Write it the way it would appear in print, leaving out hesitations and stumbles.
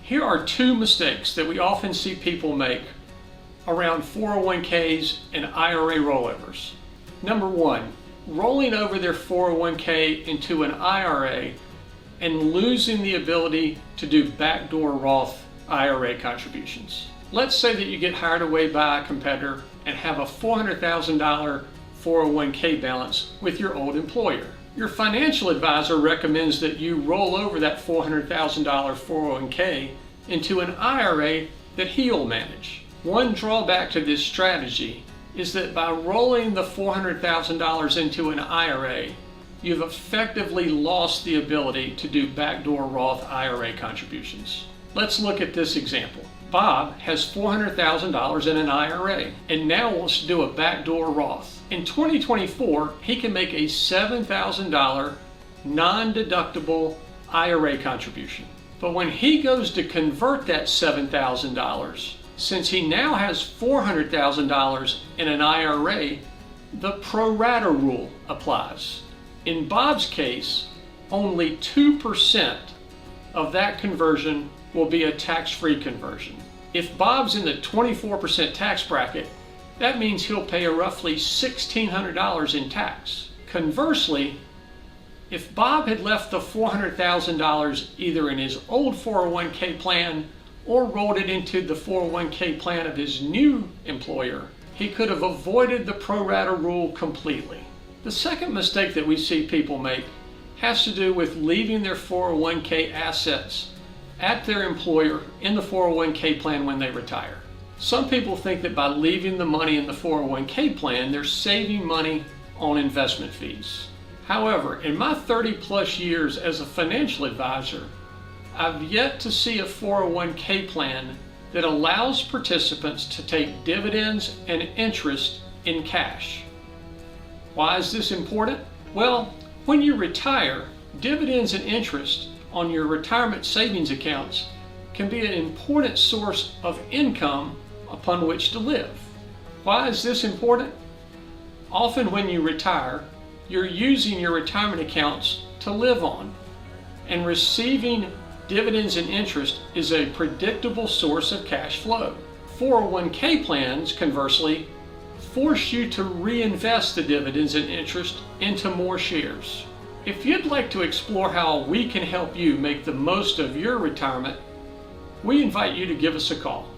Here are two mistakes that we often see people make around 401ks and IRA rollovers. Number one, rolling over their 401k into an IRA and losing the ability to do backdoor Roth IRA contributions. Let's say that you get hired away by a competitor and have a $400,000 401k balance with your old employer. Your financial advisor recommends that you roll over that $400,000 401k into an IRA that he'll manage. One drawback to this strategy is that by rolling the $400,000 into an IRA, you've effectively lost the ability to do backdoor Roth IRA contributions. Let's look at this example. Bob has $400,000 in an IRA and now wants to do a backdoor Roth. In 2024, he can make a $7,000 non-deductible IRA contribution. But when he goes to convert that $7,000, since he now has $400,000 in an IRA, the Pro-Rata Rule applies. In Bob's case, only 2% of that conversion will be a tax-free conversion. If Bob's in the 24% tax bracket, that means he'll pay roughly $1,600 in tax. Conversely, if Bob had left the $400,000 either in his old 401k plan or rolled it into the 401k plan of his new employer, he could have avoided the Pro-Rata Rule completely. The second mistake that we see people make has to do with leaving their 401k assets at their employer in the 401k plan when they retire. Some people think that by leaving the money in the 401k plan, they're saving money on investment fees. However, in my 30+ years as a financial advisor, I've yet to see a 401k plan that allows participants to take dividends and interest in cash. Why is this important? Well, when you retire, dividends and interest on your retirement savings accounts can be an important source of income upon which to live. Why is this important? Often when you retire, you're using your retirement accounts to live on, and receiving dividends and interest is a predictable source of cash flow. 401k plans, conversely, force you to reinvest the dividends and interest into more shares. If you'd like to explore how we can help you make the most of your retirement, we invite you to give us a call.